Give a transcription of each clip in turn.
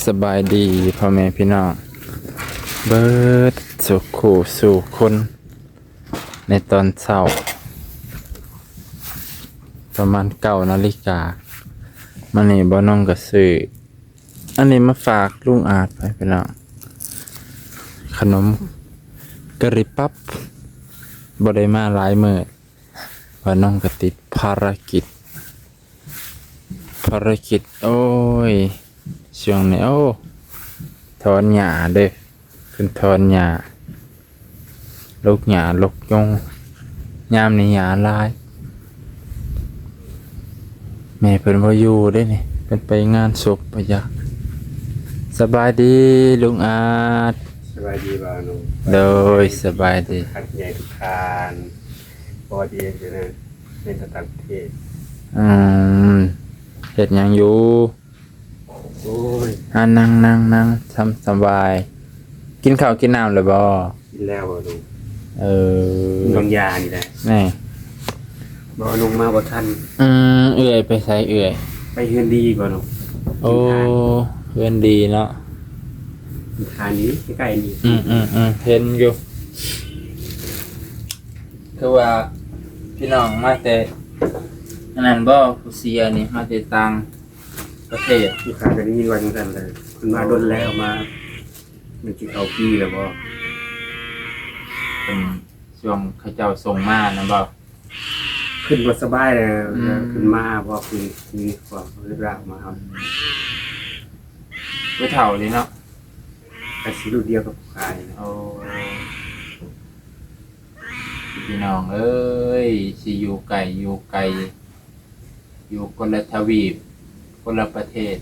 สบายดีพ่อแม่พี่น้องเบิดสุขสู่คนในตอนเช้าประมาณ9 นาฬิกามันนี่บ่น้องก็ซื้ออันนี้มาฝากลุงอาจไปพี่น้องขนมกะหรี่ปั๊บบ่ได้มาหลายมื้อว่าน้องก็ติดภารกิจโอ้ยช่วงนี้โอ้ถอนหญ้าเด้อขึ้นถอนหญ้าลูกหญ้าลกยงยามนี้หญ้าหลายแม่เพิ่นบ่อยู่เด้นี่เพิ่นไปงานศพปะยะสบายดีลุงอาจ สบายดีบ่าวหนุ่ม โดยสบายดี ขัดใหญ่ทุกทานพอดีอยู่นะเป็นต่างประเทศ อืมเฮ็ดหยังอยู่ โอ้ย นั่งทำสบาย กินข้าวกินน้ำเลยบ่ กินแล้วบ่าวหนุ่ม เออ น้องยานี่แหละ แน่ บ่าวหนุ่มมาบ่ทัน เอื่อยไปใส่เอื่อย ไปเฮือนดีบ่าวหนุ่ม โอ้เพื่อนดีเนาะ ทานนี้ใกล้ๆนี่ เห็นอยู่คือว่าพี่น้องมาแต่อันนั้นบ่ผู้เสียนี่มาแต่ต่างประเทศ ลูกค้าก็ได้ยินว่าจังซั่นเลยคุณมาโดนแล้วมามันสิเข้าปีแล้วบ่ เป็นช่วงเขาเจ้าส่งมานะบ่ ขึ้นบ่สบายเลยขึ้นมาบ่คือมีความเรื่องราวมาครับ ผู้เฒ่านี่เนาะ ก็สิรุ่นเดียวกับผู้ขายนะ โอ้พี่น้องเอ้ยสิอยู่ไกลอยู่คนละทวีปคนละประเทศ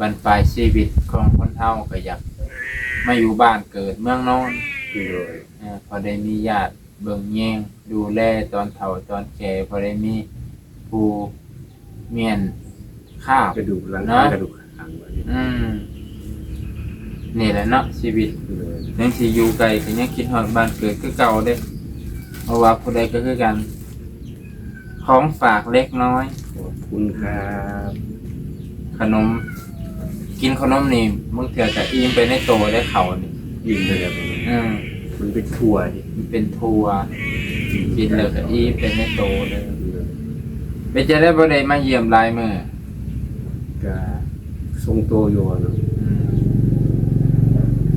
บรรปลายชีวิตของคนเฒ่าก็อยากมาอยู่บ้านเกิดเมืองนอน คือโดย พอได้มีญาติเบิ่งแยงดูแลตอนเฒ่าตอนแก่พอได้มีผู้เมียนข้าว กระดูกหลังกระดูกหางไว้ นี่แหละเนาะชีวิต คือโดย ยังสิอยู่ไกลก็ยังคิดฮอดบ้านเกิดคือเก่าเด้เพราะว่าผู้ใดก็คือกันของฝากเล็กน้อย ขอบคุณครับ ขนม กินขนมนี่มึงเถื่อจะอิ่มไปในโตได้เขานี่ ยินเลยครับ มันเป็นถั่วดิ มันเป็นทัวกินแล้วก็อิ่มไปในโตเลยไปจะได้บ่ได้มาเยี่ยมหลายมื้อ ก็ทรงตัวอยู่เนาะ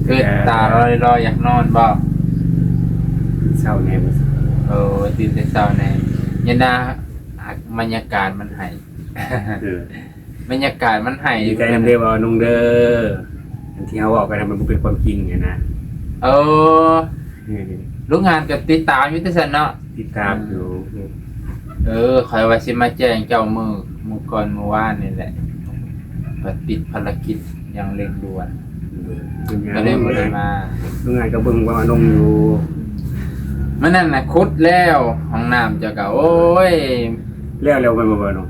คือตาลอยอยากนอนบ่ เศร้าแน่มาสิ ตื่นแต่เช้าแน่ยันดาบรรยากาศมันให้ เออบ รรยากาศมันให้ ดีใจนำเด้อว่าน้องเด้ออันที่เขาบอกกันนะมันบ่เป็นความจริงไงนะ เออ เออ ลูกงานก็ติดตามอยู่แต่ซั่นเนาะ ติดตามอยู่ คอยว่าสิมาแจ้งเจ้ามื้อก่อนเมื่อวานนี่แหละว่าติดภารกิจอย่างเร่งด่วนก็เลยบ่ได้มา โรงงานก็เบิ่งว่าน้องอยู่ มื้อนั้นน่ะขุดแล้วห้องน้ำเจ้าก็โอ้ย แล้วกันบ่เนาะ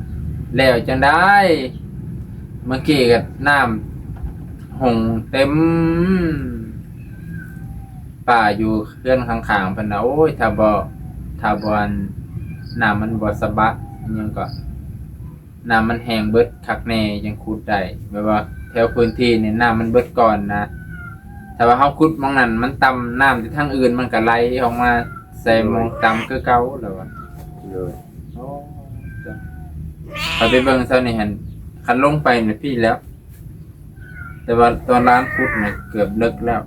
แล้วจังได้เมื่อกี้ก็น้ำหงเต็มป่าอยู่เพื่อนข้างๆเพิ่นน่ะโอ้ยถ้าบ่อันน้ำมันบ่สะบัดอิหยังก็น้ำมันแห้งเบิดคักแน่ยังขุดได้แบบว่าแถวพื้นที่นี่น้ำมันเบิดก่อนนะถ้าว่าเฮาขุดหม้องนั้นมันต่ำน้ำที่ทางอื่นมันก็ไหลออกมาใส่หม้องต่ำคือเก่าแล้วว่า เลย โอ้จ้ะเอาไปเบิ่งเท่านี้เห็นคันลงไปเนี่ยพี่แล้ว แต่ว่าตอนร้านพุทธเนี่ยเกือบเลิกแล้ว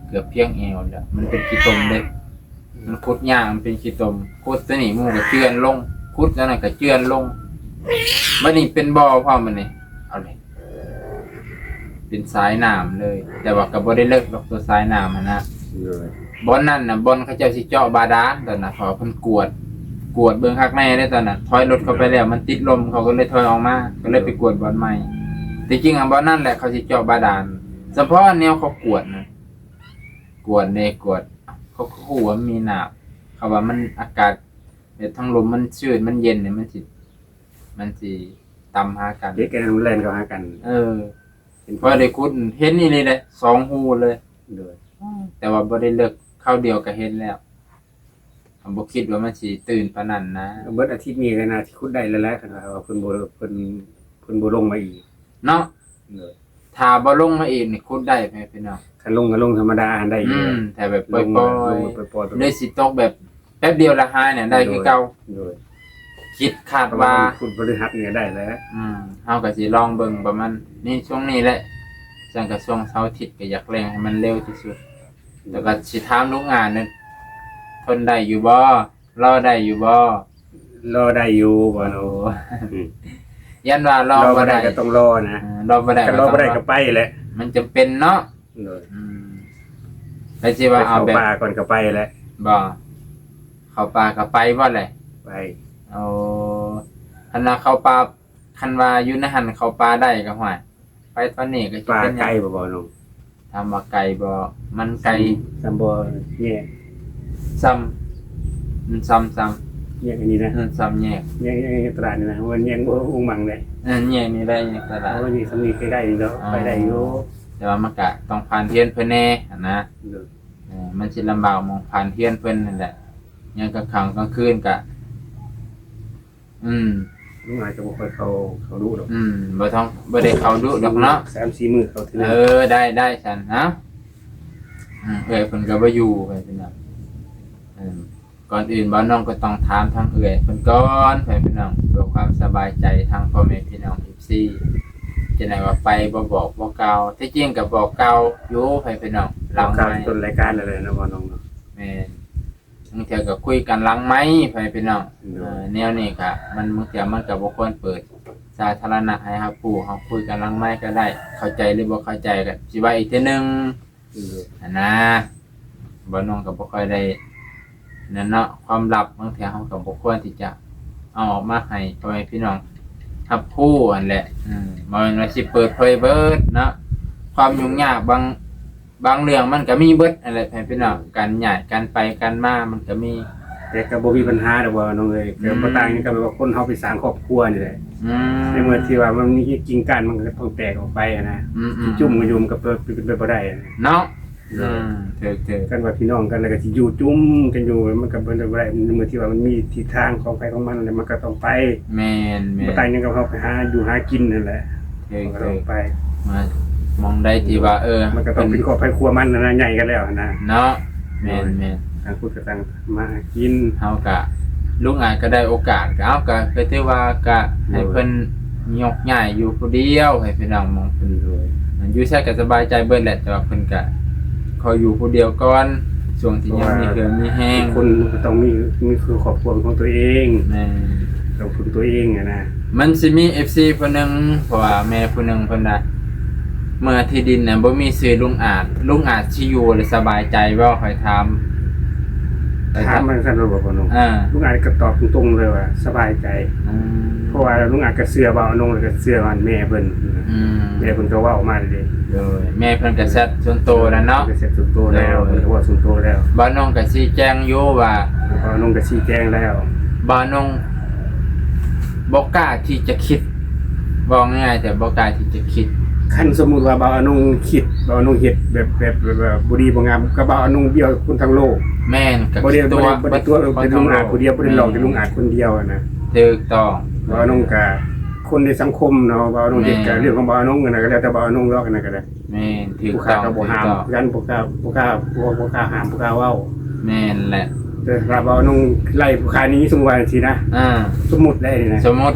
เกือบเพียงเอวแล้วมันเป็นขี้ตมเล็กมันพุดย่างมันเป็นขี้ตมพุดตัวนี้หมูก็เจือนลงพุดแล้วนั่นก็เจือนลงมันนี่เป็นบ่อพร้อมมันนี่เอาเลยเป็นสายน้ำเลย แต่ว่าก็บ่ได้เลิกหรอกตัวสายน้ำนะ เลย บ่อนนั่นน่ะบ่อนเขาเจ้าสิเจาะบาดาลตอนน่ะพอเพิ่นกวดเบิ่งคักแน่ได้ตอนน่ะถอยรถเข้าไปแล้วมันติดลมเขาก็เลยถอยออกมาก็เลยไปกวดบ่อนใหม่ที่จริงอ่ะบ่อนนั่นแหละเขาสิเจาะบาดาลเฉพาะแนวเขากวดนะกวดเขาขู่ว่ามีหนาวเขาว่ามันอากาศแบบทั้งลมมันชื้นมันเย็นเนี่ยมันสิตำหากัน เด็กกันแล่นก็หากัน พอได้คุดเห็นนี่เลย2หูเลย เลย แต่ว่าบ่ได้เลิกเข้าเดียวก็เห็นแล้วผมบ่คิดว่ามันสิตื่นปานนั้นนะ เบิดอาทิตย์นี้ก็น่าสิคุดได้แล้วแหละคันว่าเพิ่นบ่ลงมาอีก เนาะ เลย ถ้าบ่ลงมาอีกนี่ขุดได้ไหมพี่น้อง คันลงก็ลงธรรมดาได้อยู่ แต่แบบป ล ล่ งมา อย ลงมาปล่อยๆ ๆได้สิตกแบบแป๊บเดียวละหายเนี่ยได้คือเก่า โดย คิดคาด ว่า ว่า คุณบริหัสเนี่ยได้แล้ว เฮาก็สิลองเบิ่งประมาณนี่ช่วงนี้แหละจังกระทรวงเสาร์อาทิตย์ก็อยากแรงให้มันเร็วที่สุดแล้วก็สิถามลูกงานนั่นทนได้อยู่บ่รอได้อยู่บ่ รอได้อยู่บ่เนาะ ยันว่ารอ รอ บ่ บ่ได้ ได้ ก็ต้องรอนะ รอบ่ได้ ถ้ารอบ่ได้ก็ไปแหละ มันจำเป็นเนาะ โดย แล้วสิว่าเอา เข้า แบบ ป่าก่อนก็ไปแหละ บ่เข้าป่าก็ไปบ่แหละ ไป เอาคันว่าเข้าป่าคันว่าอยู่ในหันเข้าป่าได้ก็ห่วยไปตอนนี้ก็สิ ป่า เป็นหยัง ไกลบ่น้อง ถามว่าไกลบ่มันไกล ซัมบ่แยก ซ้ำมันซ้ำ แยกอันนี้นะ ซ้ำแยก แยกตลาดนี่นะมันแยกบ่อุ้งมังเลย แยกนี่ได้แยกตลาด เพราะว่านี่สำนีใกล้ๆเนาะไปได้อยู่ แต่ว่ามันก็ต้องผ่านเทียนเพิ่นแน่อะนะ โดย มันสิลำบากมองผ่านเทียนเพิ่นนั่นแหละยังกลางค่ำกลางคืนก็ลุงอาจจะบ่ค่อยเขาดูดอก บ่ได้เข้าดุดอกเนาะ 3-4 มื้อเขาเท่านั้น ได้ฉันนะเอ้ยเพิ่นก็บ่อยู่ไปพี่น้องก่อนอื่นบ่น้องก็ต้องถามทางเอ้ยเพิ่นก่อนไปพี่น้องเพื่อความสบายใจทางพ่อแม่พี่น้อง FC จะไหนว่าไปบ่บอกบ่กล่าวที่จริงก็บอกกล่าวอยู่ไปพี่น้องหลัง ข่าว ไม้ ต้นรายการอะไรนะบ่น้องเนาะ แม่นบางเทื่อก็คุยกันหลังไม้ไปพี่น้อง เนาะ แนวนี้ก็มันบางเทื่อมันก็บ่ควรเปิดสาธารณะให้ครับผู้เฮาคุยกันหลังไม้ก็ได้ เข้าใจหรือบ่เข้าใจก็สิว่าอีกเทื่อนึง นะบ่น้องก็บ่ค่อยได้นั่นเนาะความลับบางเทื่อเฮาก็บ่ควรที่จะเอาออกมาให้พ่อแม่พี่น้องรับรู้อันแหละบ่แม่นว่าสิเปิดเผยเบิดเนาะความยุ่งยากบางเรื่องมันก็มีเบิดอันแหละพ่อแม่พี่น้องการย้ายการไปการมามันก็มี แต่ก็บ่มีปัญหาดอกบ่น้องเอ้ยก็บ่ต่างกันกับว่าคนเฮาไปสร้างครอบครัวนี่แหละในเมื่อที่ว่ามันมีกิ่งก้านมันก็ต้องแตกออกไปนะที่จุ่มกันอยู่มันก็เป็นไปบ่ได้นะ เนาะเถิก กันว่าพี่น้องกันแล้วก็สิอยู่จุ่มกันอยู่มันก็เป็นไปบ่ได้ในเมื่อที่ว่ามันมีทิศทางของใครของมันแล้วมันก็ต้องไป แม่น บ่ต่างกันกับเฮาไปหาอยู่หากินนั่นแหละ เถิ มันก็ต้อง ก ไป มามองได้ที่ว่ามันก็ต้องเป็นครอบครัวมันนะใหญ่กันแล้วนะ เนาะแม่น ต่างคนก็ต่างมาหากิน เฮาก็ลุงอาจก็ได้โอกาสก็เอาก็ถือว่าก็ให้เพิ่นยกย้ายอยู่ผู้เดียวให้พี่น้องมองเพิ่นด้วยมันอยู่ใช้ก็สบายใจเบิดแหละแต่ว่าเพิ่นก็ขออยู่ผู้เดียวก่อนช่วงที่ยังมีเครื่องมีแฮง คนก็ต้องมีคือครอบครัวของตัวเอง แม่ ต้องพึ่งตัวเองนะ มันสิมี FC ผู้หนึงเพราะว่าแม่ผู้หนึงเพิ่นน่ะเมื่อที่ดินน่ะบ่มีชื่อลุงอาจสิอยู่และสบายใจบ่ค่อยถาม ถามมันสั่นบ่บ่น้อง อ่า ลุงอาจก็ตอบตรงๆเลยว่าสบายใจ เพราะว่าลุงอาจก็เชื่อว่าน้องแล้วก็เชื่อว่าแม่เพิ่นแม่เพิ่นก็เว้ามาเลย โดยแม่เพิ่นก็แซดส่วนโตแล้วเนาะ ก็เสร็จสุดโตแล้วเพิ่นก็ว่าสุดโตแล้ว บ้านน้องก็สิแจ้งอยู่ว่า เพราะน้องก็ชี้แจงแล้ว บ้านน้องบ่กล้าที่จะคิดบอกง่ายๆแต่บ่กล้าที่จะคิด คันสมมุติว่าบ่าวน้องคิดบ่าวน้องเฮ็ดแบบบ่ดีบ่งามก็บ่าวน้องเบี้ยวคนทั้งโลก แม่นก็ บ่ได้ ตัว เป็นลุงอาจคนเดียวบ่ได้หลอกแต่ลุงอาจคนเดียวนะ ถูกต้อง บ่าวน้องก็คนในสังคมเนาะบ่าวน้องเฮ็ดก็เรื่องของบ่าวน้องนั่นก็แล้วแต่บ่าวน้องเนาะกันก็ได้ แม่นถูก ผู้ ต้ ค้า อง ก็บ่ ถูก ห้าม ต้อง กันบ่กล้าห้ามบ่กล้าเว้า แม่นแหละ แต่ถ้าบ่าวน้องไล่ผู้ค้านี้สมมุติว่าจังซี่นะ สมมุติได้นี่นะ สมมุติ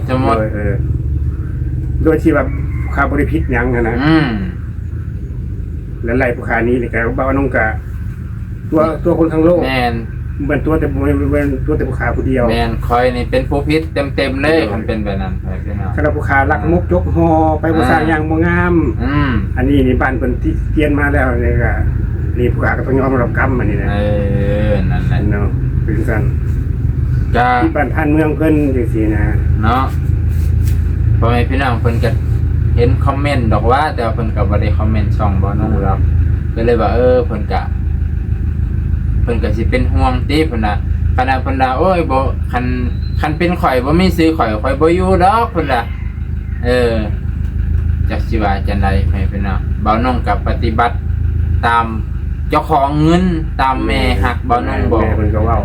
โดยที่ว่าผู้ค้าบ่ได้ผิดหยังนะ แล้วไล่ผู้ค้านี้นี่ก็บ่าวน้องก็ตัวคนทั้งโลก แม่น เหมือนตัวแต่ตัวแต่ผู้ค้าผู้เดียว แม่นคอยนี่เป็นผู้ผิดเต็มๆเลยมันเป็นแบบนั้นไปพี่น้อง ถ้าผู้ค้าลักมุกยกฮอไปบ่สร้างหยังบ่งาม อันนี้นี่บ้านเพิ่นที่เตียนมาแล้วนี่ก็นี่ผู้ค้าก็ต้องยอมรับกรรมอันนี้นะ นั่นแหละ เนาะเป็นซั่น ก็ ที่บ้านท่านเมืองเพิ่นจังซี่นะ เนาะพ่อแม่พี่น้องเพิ่นก็เห็นคอมเมนต์ดอกว่าแต่ว่าเพิ่นก็บ่ได้คอมเมนต์ช่องบ่น้องรับก็เลยว่าเพิ่นก็สิเป็นห่วงติเพิ่นน่ะขณะเพิ่นว่าโอ้ยบ่คันเป็นข่อยบ่มีซื้อข่อยบ่อยู่ดอกเพิ่นน่ะจักสิว่าจังได๋ให้พี่น้องบ่าวน้องก็ปฏิบัติตามเจ้าของเงินตามแม่ฮักบ่าวน้องบ่ แม่เพิ่นก็เว้า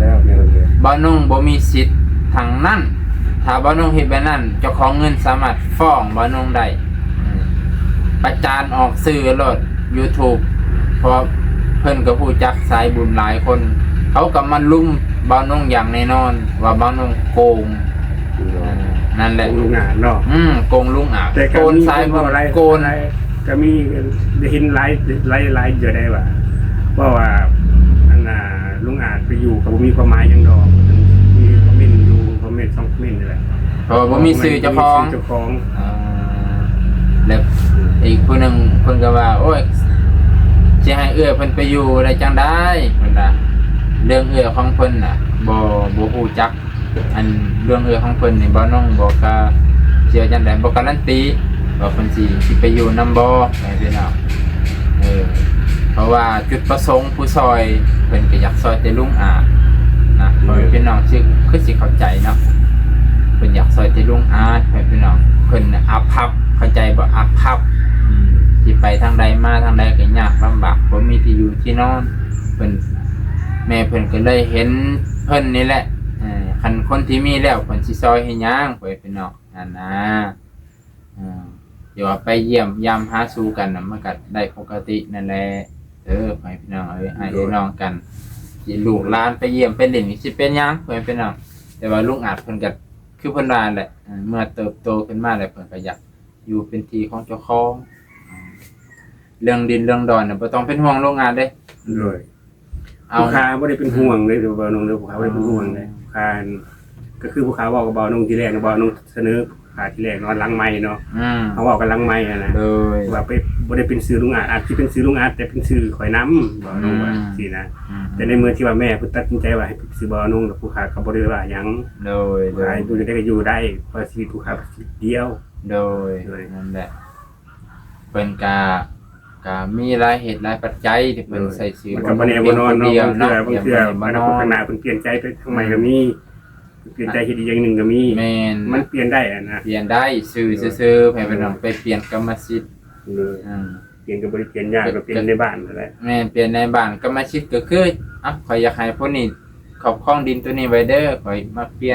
แล้วแม่เพิ่นก็ บ่าวน้องบ่มีสิทธิ์ทางนั้นถ้าบ่าวน้องเฮ็ดแบบนั้นเจ้าของเงินสามารถฟ้องบ่าวน้องได้ ประจานออกสื่อโลด YouTube เพราะเพิ่นก็ฮู้จักสายบุญหลายคน เขาก็มาลุมบ่าวนงอย่างแน่นอน ว่าบ่าวนงโกงนั่นแหละ ลุงงานเนาะ โกงลุงอาจ แต่ โกนสายบุญ อะไร โกน ก็มีเห็นไลฟ์อยู่ได้ว่าอันน่ะลุงอาจไปอยู่กับบ่มีความหมายหยังดอกมีคอมเมนต์อยู่คอมเมนต์2คอมเมนต์นี่แหละ เพราะว่าบ่มีสื่อเจ้าของ เจ้าของ แล้วอีกผู้หนึงเพิ่นก็ว่า โอ้ยสิให้เอื้อเพิ่นไปอยู่ได้จังได๋เพิ่นน่ะเรื่องเอื้อของเพิ่นน่ะบ่ฮู้จัก อันเรื่องเอื้อของเพิ่นนี่บ่น้องบ่กล้าเชื่อจังได๋บ่การันตีว่าเพิ่นสิไปอยู่นำบ่ให้พี่น้องเพราะว่าจุดประสงค์ผู้ซอยเพิ่นก็อยากซอยแต่ลุงอานะเพราะพี่น้องคือสิเข้าใจเนาะเพิ่นอยากซอยแต่ลุงอาให้พี่น้องเพิ่นน่ะอับพับเข้าใจบ่อับพับสิไปทางใดมาทางใดก็ยากลำบากบ่มีที่อยู่ที่นอนเพิ่นแม่เพิ่นก็เลยเห็นเพิ่นนี่แหละคันคนที่มีแล้วเพิ่นสิซอยให้หยังไปพี่น้องนั่นนะเดี๋ยวไปเยี่ยมยามหาสู่กันน่ะมันก็ได้ปกตินั่นแหละไปพี่น้องให้น้องกันสิลูกหลานไปเยี่ยมไปเล่นนี่สิเป็นหยังไปพี่น้องแต่ว่าลุงอาจเพิ่นก็คือเพิ่นว่าแหละเมื่อเติบโตขึ้นมาแล้วเพิ่นก็อยากอยู่เป็นที่ของเจ้าของเรื่องดินเรื่องดอนน่ะบ่ต้องเป็นห่วงลุงอาจเด้เลยผู้ค้าบ่ได้เป็นห่วงเลยบ่น้องเด้อผู้ค้าบ่ได้เป็นห่วงเลยผู้ค้าก็คือผู้ค้าบอกกับบ่น้องทีแรกบ่น้องเสนอผู้ค้าทีแรกนอนหลังไม้เนาะเขาบอกกันหลังไม้นะว่าไปบ่ได้เป็นชื่อลุงอาจสิเป็นชื่อลุงอาจแต่เป็นชื่อข่อยนำบ่น้องว่าสินะแต่ในเมื่อที่ว่าแม่เพิ่นตัดสินใจว่าให้ชื่อบ่น้องผู้ค้าก็บ่ได้ว่าหยังโดยอยู่ได้ก็อยู่ได้เพราะชีวิตผู้ค้าเดียวโดยนั่นแหละเพิ่นก็มีหลายเหตุหลายปัจจัยที่เพิ่นใส่ชื่อมันก็บ่แน่บ่นอนเนาะบางเทื่อมันก็ขนาดเพิ่นเปลี่ยนใจไปทางใหม่ก็มีเปลี่ยนใจเฮ็ดอีกอย่างนึงก็มีมันเปลี่ยนได้นะเปลี่ยนได้ซื่อๆให้ไปนำไปเปลี่ยนกรรมสิทธิ์เปลี่ยนก็บ่ได้เปลี่ยนยากก็เปลี่ยนในบ้านนั่นแหละแม่นเปลี่ยนในบ้านกรรมสิทธิ์ก็คือข่อยอยากให้พวกนี้ครอบครองดินตัวนี้ไว้เด้อข่อยมาเปลี่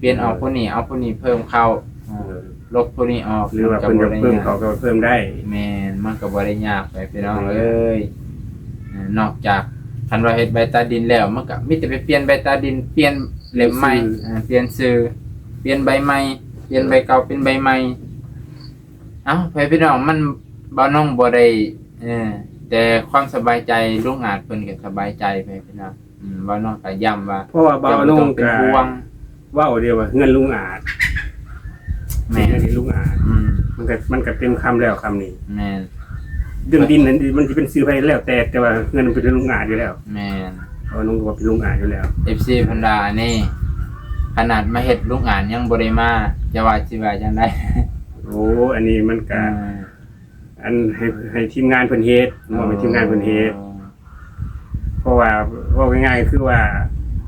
ยนออกพวกนี้เอาพวกนี้เพิ่มเข้าลบพวกนี้ออกหรือว่าเพิ่นจะเพิ่มเขาก็เพิ่มได้แม่นมันก็บ่ได้ยากไปพี่น้องเอ้ยนอกจากคันว่าเฮ็ดใบตาดินแล้วมันก็มีแต่ไปเปลี่ยนใบตาดินเปลี่ยนเล่มใหม่เปลี่ยนชื่อเปลี่ยนใบใหม่เปลี่ยนใบเก่าเป็นใบใหม่พี่น้องมันบ่น้องบ่ได้แต่ความสบายใจลุงอาจเพิ่นก็สบายใจไปพี่น้องบ่น้องก็ย้ำว่าเพราะว่าบ่น้องเป็นห่วงเว้าเดียวว่าเงินลุงอาจแม่นี่ลุงอาจมันก็เต็มคำแล้วคำนี้แม่นเรื่องดินนั้นมันสิเป็นซื้อไปแล้วแต่ว่าเงินมันเป็นลุงอาจอยู่แล้วแม่นเพราะน้องก็เป็นลุงอาจอยู่แล้ว FC เพิ่นด่านี่ขนาดมาเฮ็ดลุงอาจยังบ่ได้มาจะว่าสิว่าจังได๋โอ้อันนี้มันก็อันให้ทีมงานเพิ่นเฮ็ดบ่ให้ทีมงานเพิ่นเฮ็ดเพราะว่าง่ายๆคือว่า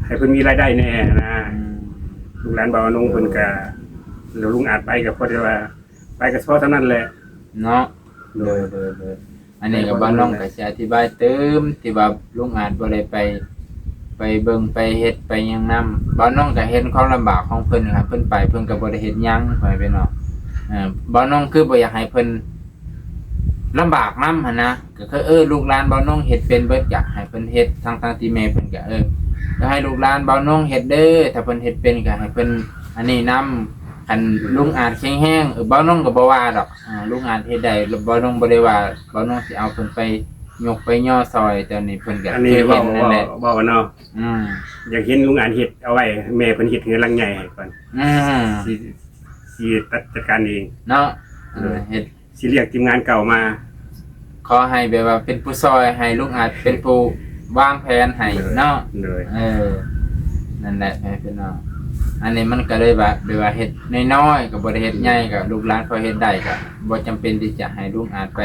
ให้เพิ่นมีรายได้แน่นะลูกหลานบ่าวน้องเพิ่นก็แล้วลุงอาจไปก็พอได้ว่าไปก็เท่านั้นแหละเนาะโดยอันนี้ก็บ่น้องก็สิอธิบายเติมที่ว่าลุงอาจบ่ได้ไปเบิ่งไปเฮ็ดไปหยังนำบ่น้องก็เห็นความลำบากของเพิ่นครับเพิ่นไปเพิ่นก็บ่ได้เฮ็ดหยังไปพี่น้องบ่น้องคือบ่อยากให้เพิ่นลำบากนำหั่นนะก็คือลูกหลานบ่น้องเฮ็ดเป็นเบิดอยากให้เพิ่นเฮ็ดทั้งที่แม่เพิ่นก็ก็ให้ลูกหลานบ่น้องเฮ็ดเด้อถ้าเพิ่นเฮ็ดเป็นก็ให้เพิ่นอันนี้นำคันลุงอาจแข็งแรงบ่น้องก็บ่ว่าดอกลุงอาจเฮ็ดได้บ่น้องบ่ได้ว่าบ่น้องสิเอาเพิ่นไปยกไปย่อซอยแต่นี่เพิ่นก็อันนี้เว้าเนาะอยากเห็นลุงอาจเฮ็ดเอาไว้แม่เพิ่นเฮ็ดเงินลังใหญ่ให้ก่อนสิจัดการเองเนาะเฮ็ดสิเรียกทีมงานเก่ามาขอให้แบบว่าเป็นผู้ซอยให้ลุงอาจเป็นผู้วางแผนให้เนาะนั่นแหละพี่น้องอันนี้มันก็เลยว่าเฮ็ดน้อยๆก็บ่ได้เฮ็ดใหญ่ก็ลูกหลานเขาเฮ็ดได้ก็บ่จำเป็นที่จะให้ลุงอาจไป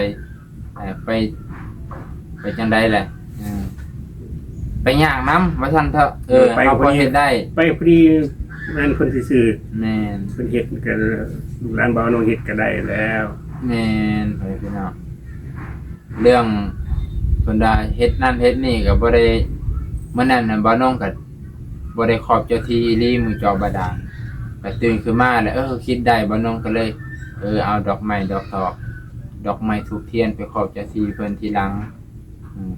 จังได๋แหละไปย่างน้ำว่าซั่นเถอะเฮาพอเฮ็ดได้ไปพอดีแม่นเพิ่นซื่อแม่นเพิ่นเฮ็ดก็ลูกหลานบ่าวน้องเฮ็ดก็ได้แล้วแม่นพี่น้องเรื่องเพิ่นได้เฮ็ดนั่นเฮ็ดนี่ก็บ่ได้มื้อนั้นน่ะบ่าวน้องก็บ่ได้ขอบเจ้าที่อีหลีมือจอบาดาลก็ตื่นขึ้นมาแล้วคิดได้บ่น้องก็เลยเอาดอกไม้ดอกตอก ดอกไม้ธูปเทียนไปขอบเจ้าที่เพิ่นทีหลัง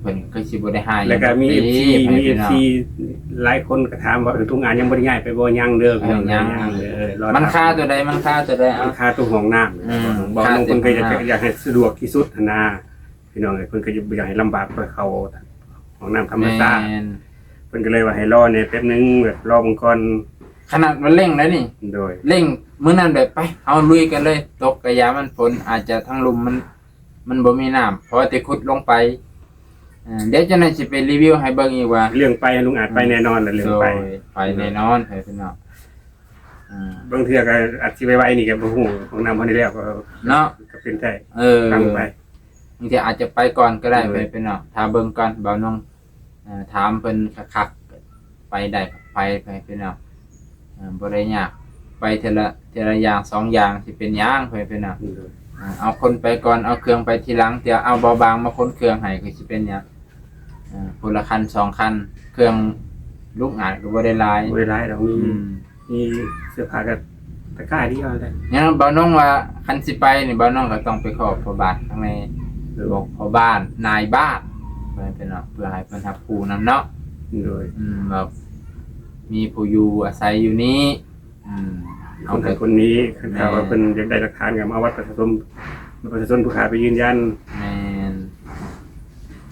เพิ่นก็สิบ่ได้หาย แล้วก็มี หยัง FC ดอก มี พี่น้อง FC หลายคนก็ถามว่าทุกงานยังบ่ได้ย้ายไปบ่ยังเด้อพี่น้อง ยัง รอ มันค่าตัวใดเอา มันค่าตัวห้องน้ำบอกน้องเพิ่นก็อยากให้สะดวกที่สุดหั้นนะพี่น้องเพิ่นก็อยากให้ลำบากไปเข้าห้องน้ำธรรมชาติ แม่น เพิ่นก็เลยว่าให้รอเนี่ยแป๊บนึงแบบรอบังก่อน ขนาดมันเร่งแล้วนี่ โดย เร่งมื้อนั้นแบบไปเอาลุยกันเลย ตกกระยามันฝนอาจจะทั้งลุมมันบ่มีน้ำเพราะว่าแต่ขุดลงไปเดี๋ยวเจะนั้นสิไปรีวิวให้เบิ่งอีกว่า เรื่องไปลุงอาจไปแน่นอนแหละเรื่องไป ไปแน่นอนไปพี่น้อง บางเทื่อก็อาจสิไว้นี่ก็บ่ฮู้ของน้ำเพิ่นได้แล้วก็ เนาะ ก็เป็นได้ ตั้ ตั้งไป บางทีอาจจะไปก่อนก็ได้ไปพี่น้องถ้าเบิ่งก่อนบ่าวน้องถามเพิ่นคักๆไปได้ก็ไปพี่น้องบ่ได้ยากไปเทละอย่างสองอย่างสิเป็นหยังไปพี่น้อง เอาคนไปก่อนเอาเครื่องไปทีหลังเดี๋ยวเอาเบาบางมาค้นเครื่องให้ก็สิเป็นหยังคนละคัน2คันเครื่องลูกอาจก็บ่ได้หลาย บ่ได้หลายดอกมีเสื้อผ้ากับตะกร้าที่เอาได้ งั้นบ่าวน้องว่าคันสิไปนี่บ่าวน้องก็ต้องไปขอพ่อบ้านข้างในบอกพ่อบ้านนายบ้านเพื่อเป็นเนาะเพื่อให้เพิ่นรับผู้นำเนาะ โดย แบบมีผู้อยู่อาศัยอยู่นี้ค นนั้นคนนี้คือถ้าว่าเพิ่นอยากได้หลักฐานก็มาวัดประชาชนผู้ขายไปยืนยัน แม่น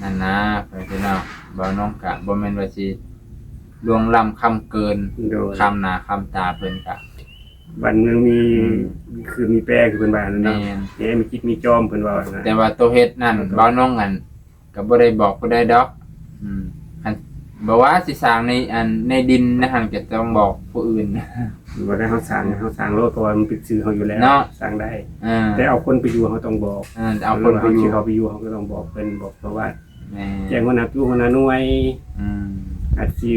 นั่นนะไปพี่น้องบ่าวน้องก็บ่แม่นว่าสิล่วงล้ำคำเกิน โดย คำหน้าคำตาเพิ่นก็ บ้านเมืองมีคือมีแปรคือเพิ่นว่านั่นเนาะ แม่น เนี่ยมีคิดมีจอมเพิ่นว่านะ แต่ว่าตัวเฮ็ดนั่นบ่าวน้องอันก็บ่ได้บอกบ่ได้ดอกคันบ่ว่าสิสร้างในดินนะหั่นก็ต้องบอกผู้อื่น บ่ได้เฮาสร้างโลกเพราะว่ามันเป็นชื่อเฮาอยู่แล้ว เนาะ สร้างได้ เออ แต่เอาคนไปอยู่เฮาต้องบอก เอาคนไปอยู่ เขาไปอยู่เขาก็ต้องบอกเพิ่นบอกเพราะว่า แม่ แจ้งหัวหน้าตู้หัวหน้าหน่วย อืม อาจสิ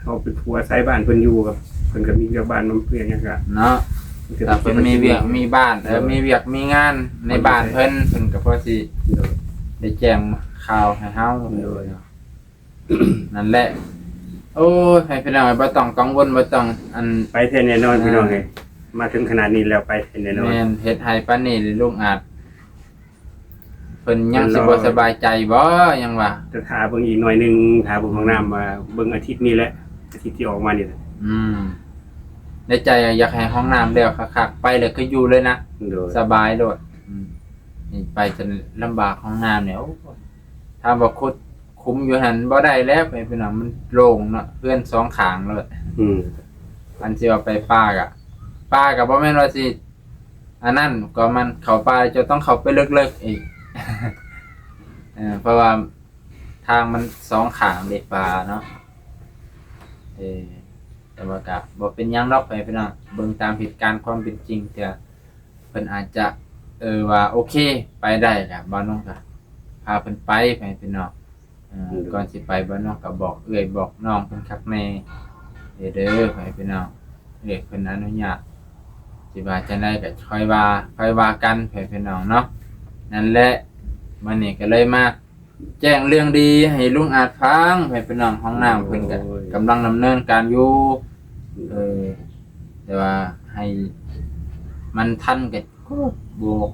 เขาเป็นผัวไสบ้านเพิ่นอยู่กับเพิ่นก็มีเจ้าบ้านมันเพื่อนหยังก็ เนาะถ้าเพิ่นมีเวียกมีบ้านมีเวียกมีงานในบ้านเพิ่นก็พอสิ โดย ได้แจ้งข่าวให้เฮา โดย นั่นแหละ โอ้ยให้พี่น้องบ่ต้องกังวลบ่ต้องอัน ไปแท้แน่นอนพี่น้องเอ้ยมาถึงขนาดนี้แล้วไปแท้แน่นอน แม่นเฮ็ดให้ปานนี้ลุงอาจเพิ่นยังสิบ่สบายใจบ่ยังว่า จะถาเบิ่งอีกหน่อยหนึงถาเบิ่งห้องน้ำว่าเบิ่งอาทิตย์นี้แหละอาทิตย์ที่ออกมานี่แหละ ในใจอยากให้ห้องน้ำแล้วคักๆไปเลยก็อยู่เลยนะ โดย สบายโลดนี่ไปจนลำบากห้องน้ำเนี่ยโอ้ถ้าบ่คุ้มอยู่หั่นบ่ได้แล้วไปพี่น้องมันโล่งเนาะเพื่อนสองข้างเลย อืม อันสิว่าไปป่าก็บ่แม่นว่าสิอันนั้นก็มันเข้าป่าจะต้องเข้าไปลึกๆอีก เพราะว่าทางมันสองข้างเด็กป่าเนาะแต่ว่าก็บ่เป็นหยังดอกไปพี่น้องเบิ่งตามเหตุการณ์ความเป็นจริงแต่เพิ่นอาจจะว่าโอเคไปได้ก็บ่น้องก็พาเพิ่นไปพี่น้องก่อนสิไปบ่น้องก็บอกบอกน้องเพิ่นคักแน่เด้อพี่น้องเพิ่นอนุญาตสิว่าจังได๋ก็ค่อยว่ากันพี่น้องเนาะนั่นแหละมื้อนี้ก็เลยมาแจ้งเรื่องดีให้ลุงอาจฟังพี่น้องห้องน้ำเพิ่นก็กำลังดำเนินการอยู่แต่ว่าให้มันทันกับโบก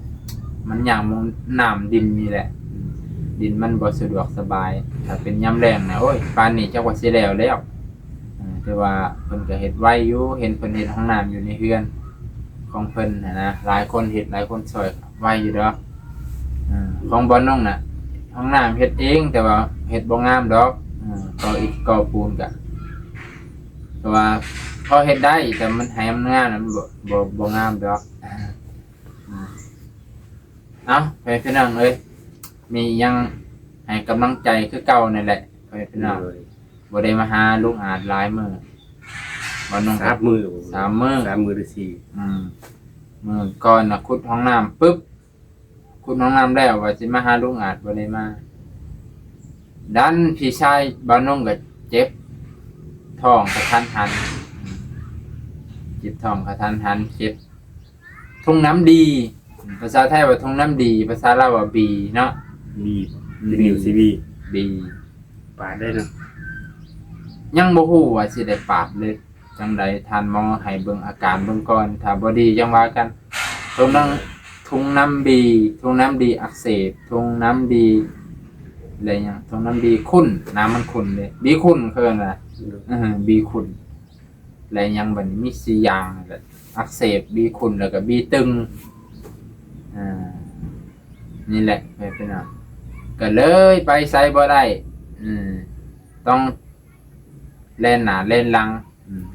มันอย่างมองน้ำดินนี่แหละดินมันบ่สะดวกสบายถ้าเป็นยามแรงนะโอ้ยปานนี้จักว่าสิแล้วแต่ว่าเพิ่นก็เฮ็ดไว้อยู่เห็นเพิ่นเฮ็ดห้องน้ำอยู่ในเรือนของเพิ่นนะหลายคนเฮ็ดหลายคนช่วยไว้อยู่ดอกของบ่น้องน่ะห้องน้ำเฮ็ดเองแต่ว่าเฮ็ดบ่งามดอกก่ออิฐก่อปูนก็แต่ว่าพอเฮ็ดได้แต่มันให้มันงามนะมันบ่งามดอกเอาไปพี่น้องเอ้ยมียังให้กำลังใจคือเก่านั่นแหละไปพี่น้องบ่ได้มาหาลุงอาจหลายมื้อบ่น้อง 3 มื้อ 3 มื้อ 3 มื้อหรือ4 มื้อก่อนน่ะขุดห้องน้ำปึ๊บขุดห้องน้ำแล้วว่าสิมาหาลุงอาจบ่ได้มาดันพี่ชายบ่น้องก็เจ็บท้องกระทันหันเจ็บท้องกระทันหันเจ็บทุ่งน้ำดีภาษาไทยว่าทุ่งน้ำดีภาษาลาวว่าบีเนาะ บีนิวซีบี บี ปาดได้เนาะ ยังบ่ฮู้ว่าสิได้ปราบเลยจังได๋ท่านหมอให้เบิ่งอาการเบิ่งก่อนถ้าบ่ดีจังว่ากันตรงนั้น ทุ่งน้ำดีทุ่งน้ำดีอักเสบทุ่งน้ำดีอะไรอย่างทุ่งน้ำดีขุ่นน้ำมันขุ่นเลยบีขุ่นคืออะไรบีขุ่นอะไรอย่างแบบนี้มีสี่อย่างแหละอักเสบบีขุ่นแล้วก็บีตึงนี่แหละเป็นอ่ะก็เลยไปไซบ่ได้ต้องเล่นหนาเล่นหลัง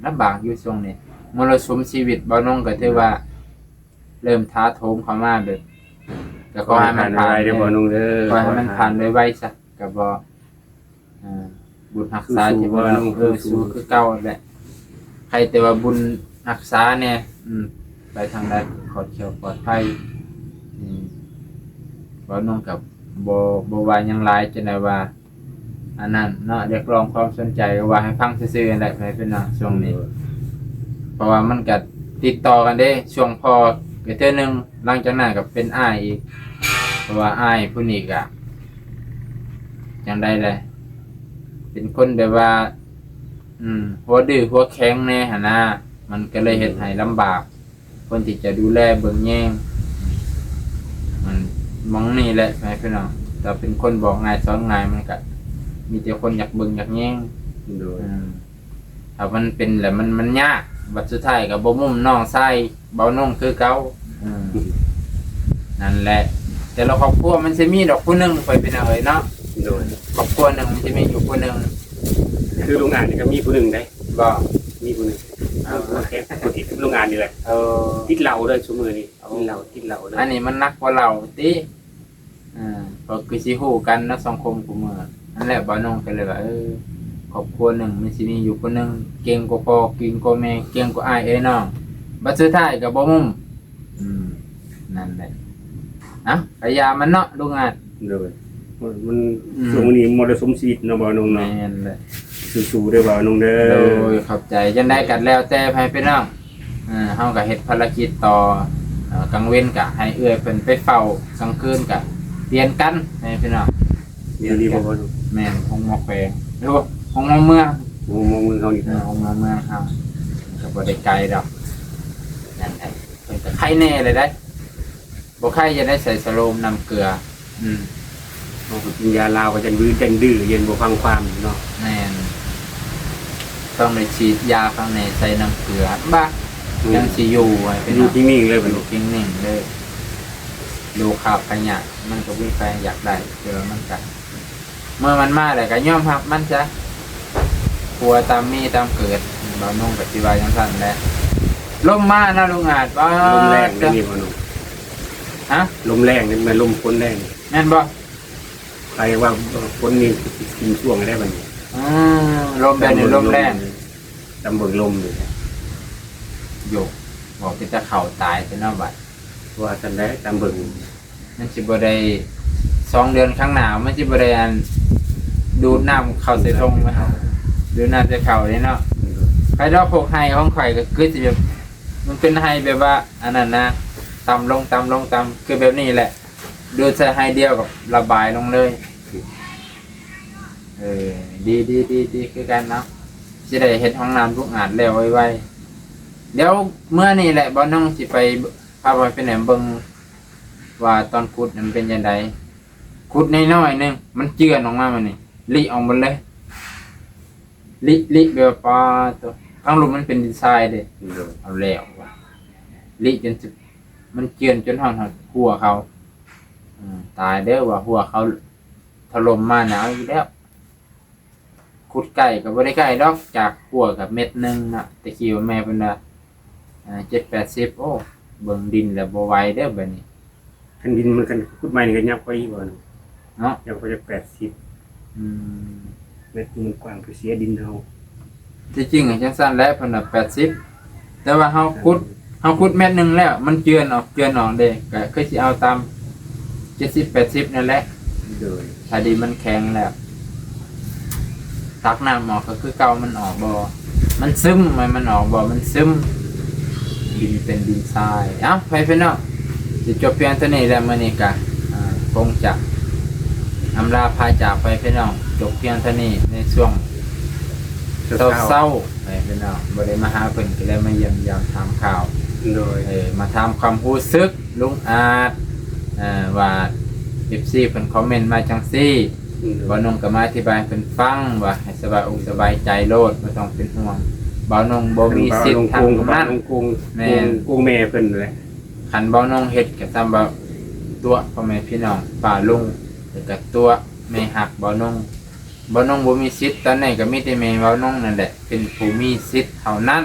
ลำบากอยู่ช่วงนี้มรสุมชีวิตบ่น้องก็ถือว่า เริ่มท้าโถมเข้ามาแบบก็ขอให้มันผ่านเด้อบ่น้องเด้อขอให้มันผ่านไวๆซะก็บ่บุญรักษาที่ว่าสู้คือเก่าแหละใครแต่ว่าบุญรักษาเนี่ยไปทางใดขอดเขียวปลอดภัยบ่น้องกับบ่ว่าหยังหลายจังได๋ว่าอันนั้นเนาะเรียกร้องความสนใจก็ว่าให้ฟังซื่อๆนั่นแหละให้เป็นเนาะช่วงนี้เพราะว่ามันก็ติดต่อกันเด้ช่วงพอเทื่อนึงหลังจากนั้นก็เป็นอ้ายอีกเพราะว่าอ้ายผู้นี้ก็จังได๋แหละเป็นคนแบบว่าหัวดื้อหัวแข็งแน่หั่นน่ะมันก็เลยเฮ็ดให้ลำบากคนที่จะดูแลเบิ่งแยงมันมองนี่แหละให้พี่น้องแต่เป็นคนบอกง่ายสอนง่ายมันก็มีแต่คนอยากเบิ่งอยากแยงถ้ามันเป็นแล้วมันยากบัดสุดท้ายก็บ่มุมน้องชายเบาน้องคือเก่านั่นแหละแต่ละครอบครัวมันสิมีดอกผู้นึงไปเป็นเอ๋ยเนาะโดยครอบครัวนึงมันจะมีอยู่ผู้นึงคือโรงงานนี่ก็มีผู้นึงได้บ่มีผู้นึงแค่ผู้ที่โรงงานนี่แหละติดเหล้าเลยชั่วโมงนี้ติดเหล้าเลยอันนี้มันนักกว่าเราติก็คือสิฮู้กันเนาะสังคมกูมื้อนั่นแหละบ่น้องก็เลยว่าครอบครัวนึงมันสิมีอยู่ผู้นึงเก่งกว่าพ่อเก่งกว่าแม่เก่งกว่าอ้ายน้องบัดสุดท้ายก็บ่มุมนั่นแหละพยายามมันเนาะโรงงานโดยมันช่วงนี้มรสุมชีวิตเนาะบ่น้องเนาะแม่นแหละสู้ๆเด้อบ่น้องเด้อโดยขอบใจจังได้กันแล้วแต่ให้พี่น้องเฮาก็เฮ็ดภารกิจต่อกลางเว้นก็ให้เอื้อยเพิ่นไปเฝ้ากลางคืนก็เปลี่ยนกันให้พี่น้องเดี๋ยวนี้บ่แม่นคงมาแขวงหรือว่าคงมาเมืองเฮานี่คงมาเมืองเฮาก็บ่ได้ไกลดอกนั่นแหละเพิ่นก็ไข้แน่เลยได้บ่ไข้จะได้ใส่สโลมน้ำเกลือกินยาลาวก็จะดื้อเย็นบ่ฟังความเนาะแม่นต้องได้ฉีดยาข้างในใส่น้ำเกลือบ้ายังสิอยู่เป็นอยู่นิ่งๆเลยเป็นอยู่นิ่งๆเลยดูข่าวขยะมันก็มีแฟนอยากได้เจอมันกันเมื่อมันมาแล้วก็ยอมรับมันซะกลัวตามมีตามเกิดบ่นุ่งกับที่ว่าจังซั่นแหละลมมานะลุงอาจว่าลมแรงนี่บ่นุ่งลมแรงนี่มันลมฝนแรงแม่นบ่ใครว่าฝนนี่กินช่วงได้บัดนี้ลมแบบนี้ลมแรงตำเบิ่งลมนี่โยกบอกที่จะเข่าตายเป็นเนาะบัดว่าซั่นได้ตำเบิ่งมันสิบ่ได้2 เดือนข้างหน้ามันสิบ่ได้อันดูดน้ำเข้าใส่ทงมั้ยดูดน้ำใส่เข่านี่เนาะใครดอกพวกไห้ของข่อยก็คือสิแบบมันเป็นไห้แบบว่าอันนั้นนะต่ำลงคือแบบนี้แหละดูใส่ไห้เดียวกับระบายลงเลยดีคือกันเนาะสิได้เฮ็ดห้องน้ำทุกอาดแล้วไวๆเดี๋ยวเมื่อนี่แหละบ่น้องสิไปพาไปไหนเบิ่งว่าตอนขุดมันเป็นจังได๋ขุดน้อยๆนึงมันเจือนออกมามันนี่ลิออกหมดเลยลิแบบปลาตัวข้างลุมมันเป็นดินทรายเด้เอาแล้วว่ะลิจนมันเจือนจนหอดหัวเขาตายเด้อว่าหัวเขาถล่มมาหนาวอยู่แล้วขุดไก่ก็บ่ได้ไก่ดอกจากหัวกับเม็ดนึงน่ะตะกี้ว่าแม่เพิ่นว่า7-80โอ้เบิ่งดินแล้วบ่ไหวเด้อบัดนี้คันดินมันกันขุดใหม่นี่ก็ยับไปอีกบ่เนาะยับไปจาก80เม็ดมันกว้างไปเสียดินเฮาที่จริงจังซั่นแหละเพิ่นน่ะ80แต่ว่าเฮาขุดเม็ดนึงแล้วมันเจือนออกเด้ก็คือสิเอาตาม70-80นั่นแหละโดยถ้าดินมันแข็งแล้วตักน้ำออกก็คือเก่ามันออกบ่มันซึมมันออกบ่มันซึมดินเป็นดินทรายไปพี่น้องสิจบเพียงเท่านี้แล้วมื้อนี้ก็คงจะอำลาพาจากไปพี่น้องจบเพียงเท่านี้ในช่วงเศร้าไปพี่น้องบ่ได้มาหาเพิ่นก็เลยมาเยี่ยมยามถามข่าว โดย มาทำความรู้สึกลุงอาจว่า FC เพิ่นคอมเมนต์มาจังซี่บ่นงก็มาอธิบายเพิ่นฟังว่าให้สบายอกสบายใจโลดบ่ต้องเป็นห่วงบ่นงบ่มีสิทธิ์ทางนั้น แม่กุ้งแม่เพิ่นเลย คันบ่นงเฮ็ดก็ตามบ่ตัวพ่อแม่พี่น้องป้าลุงแล้วก็ตัวแม่ฮักบ่นงบ่มีสิทธิ์ตอนนี้ก็มีแต่แม่บ่นงนั่นแหละเป็นผู้มีสิทธิ์เท่านั้น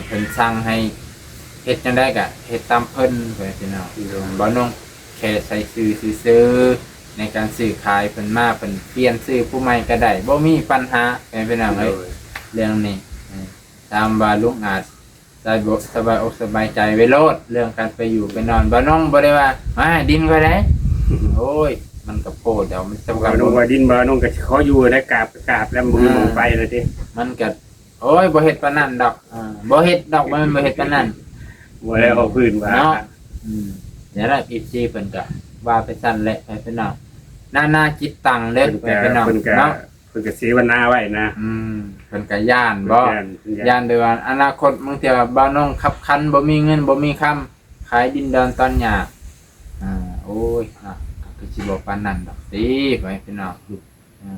เพิ่นสั่งให้เฮ็ดจังได๋ก็เฮ็ดตามเพิ่นพ่อแม่พี่น้องบ่นงแค่ใส่ซื้อในการซื้อขายเพิ่นมาเพิ่นเปลี่ยนซื้อผู้ใหม่ก็ได้บ่มีปัญหาพ่อแม่พี่น้องเอ้ยเรื่องนี้ตามว่าลุงอาจสบายอกสบายใจไว้โลดเรื่องการไปอยู่ไปนอนบ่น้องบ่ได้ว่ามาดินก็ได้ โอ้ยมันก็โพดเดี๋ยวมันสำคัญ น้องว่าดินบ่น้องก็ขออยู่ได้กราบแล้วมือลงไปเลยติ มันก็โอ้ยบ่เฮ็ดปานนั้นดอกบ่เฮ็ดดอกมันบ่เฮ็ดปานนั้น บ่ได้เอาพื้นว่า เนาะเดี๋ยวล่ะ FC เพิ่นก็ว่าไปซั่นแหละไปพี่น้องนาจิตตังเด้อไปพี่น้องเนาะ เพิ่นก็สีวันหน้าไว้นะ เพิ่นก็ย่านบ่ย่านด้วยว่าอนาคตบางเทื่อบ่าวน้องขับคันบ่มีเงินบ่มีคำขายดินดอนตอนหญ้าโอ้ยก็สิบ่ปานนั้นดอกติไปพี่น้อง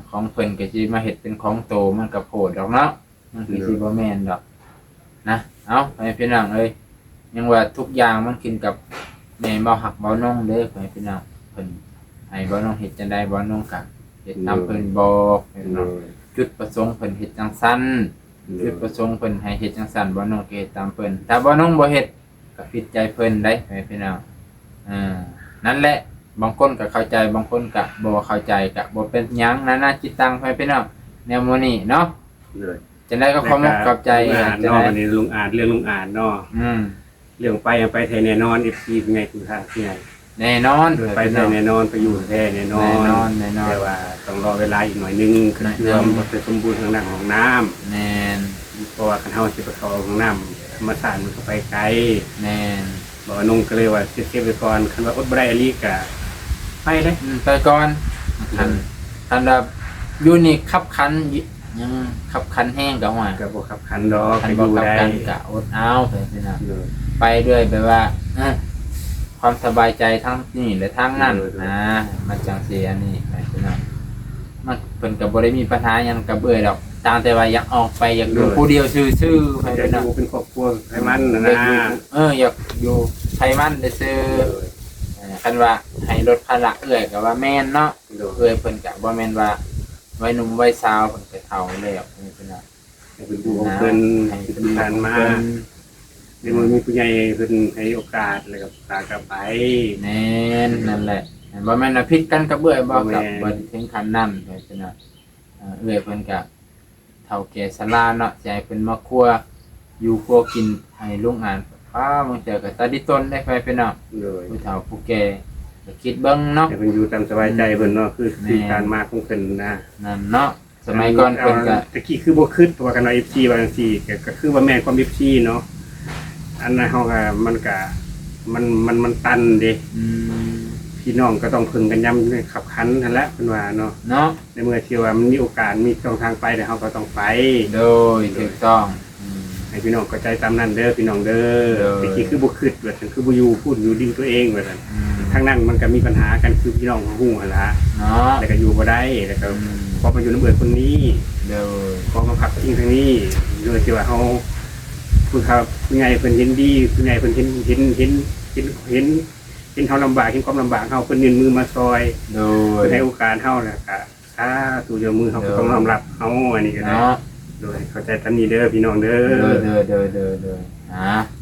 ของเพิ่นก็สิมาเฮ็ดเป็นของโตมันก็โพดดอกเนาะมันก็สิบ่แม่นดอกนะเอาไปพี่น้องเอ้ยยังว่าทุกอย่างมันขึ้นกับแม่บ่ฮักบ่น้องเด้อไปพี่น้องเพิ่นให้บ่น้องเฮ็ดจังได๋บ่น้องก็เฮ็ดตามเพิ่นบอกเนาะจุดประสงค์เพิ่นเฮ็ดจังซั่นจุดประสงค์เพิ่นให้เฮ็ดจังซั่นบ่น้องก็เฮ็ดตามเพิ่นถ้าบ่น้องบ่เฮ็ดก็ผิดใจเพิ่นได้พี่น้องนั่นแหละบางคนก็เข้าใจบางคนก็บ่เข้าใจก็บ่เป็นหยังนาจิตตังพี่น้องแนวโมนี้เนาะจังได๋ก็ขอมขอบใจ จังได๋วันนี้ลุงอ่านเรื่องลุงอ่านเนาะเรื่องไปแท้แน่นอน FC เป็นไงคุณท่าที่ไหนแน่นอน ไปแน่นอนไปอยู่แท้แน่นอนแต่ว่าต้องรอเวลาอีกหน่อยนึงคือเพื่อมันจะสมบูรณ์ทางด้านของน้ำแน่นเพราะว่าคันเฮาสิไปเข้าของน้ำธรรมชาติมันก็ไปไกลแน่นบ่นุ่งก็เลยว่าเก็บไว้ก่อนคันว่าอดบ่ได้อีหลีก็ไปเด้ไปก่อนคันแบบอยู่นี่ขับคันยังขับคันแห้งก็ว่าก็บ่ขับคันดอกไปอยู่ได้ก็อดเอาไปนะไปด้วยแบบว่าความสบายใจทั้งนี่และทั้งนั้นมันจังซี่อันนี้ไปพี่น้องมันเพิ่นก็บ่ได้มีปัญหาหยังกับเอื้อยดอกตามแต่ว่าอยากออกไปอยากอยู่ผู้เดียวซื่อๆไปพี่น้องเป็นครอบครัวไทมันนะอยากอยู่ไทมันซื่อคันว่าให้ลดภาระเอื้อยก็ว่าแม่นเนาะเอื้อยเพิ่นก็บ่แม่นว่าวัยหนุ่มวัยสาวเพิ่นก็เฒ่าแล้วพี่น้องเป็นผู้ของเพิ่นเป็นผ่านมาเดี๋ยวมันมีผู้ใหญ่เพิ่นให้โอกาสแล้วก็พากันไปแน่นนั่นแหละบ่แม่นว่าผิดกันกับเอื้อยบ่ครับบ่ถึงขั้นนั้นพี่น้องเอื้อยเพิ่นก็เฒ่าแก่ชราเนาะสิให้เพิ่นมาครัวอยู่ครัวกินให้ลุงอ่านบางเทื่อก็ตาดิตนได้ไปพี่น้องผู้เฒ่าผู้แก่ก็คิดเบิ่งเนาะให้เพิ่นอยู่ตามสบายใจเพิ่นเนาะคือการมาของเพิ่นนะนั่นเนาะสมัยก่อนเพิ่นก็ตะกี้คือบ่คิดว่ากันว่า FC ว่าจังซี่ก็คือว่าแม่นความ FC เนาะอันนั้นเฮาก็มันก็มันตันเด้พี่น้องก็ต้องพึงกันย่ำขับคันนั่นแหละเพิ่นว่าเนาะในเมื่อที่ว่ามันมีโอกาสมีช่องทางไปแต่เฮาก็ต้องไปโดยถูกต้องให้พี่น้องเข้าใจตามนั้นเด้อพี่น้องเด้อตะกี้คือบ่คิดว่าซั่นคือบ่อยู่พูดอยู่ดินตัวเองว่าซั่นทางนั้นมันก็มีปัญหากันคือพี่น้องฮู้หั่นล่ะแล้วก็อยู่บ่ได้แล้วก็พอมาอยู่นำเอื้อยคนนี้พอมาพักพิงทางนี้โดยที่ว่าเฮาผู้ใหญ่เพิ่นเห็นดีผู้ใหญ่เพิ่นเห็นเฮาลำบากเห็นความลำบากเฮาเพิ่นยื่นมือมาซอยโดยให้โอกาสเฮาแล้วก็ตู่เจอมือเฮาก็ต้องรับเฮาอันนี้ก็ได้โดยเข้าใจตามนี้เด้อพี่น้องเด้อ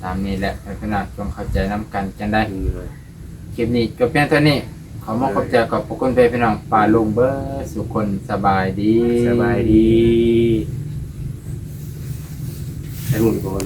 ตามนี้แหละพี่น้องต้องเข้าใจนำกันจังได้คลิปนี้จบเพียงเท่านี้ขอขอบใจขอบพระคุณพี่น้องป่าลุงเบิดสุขคนสบายดีให้หมดก่อน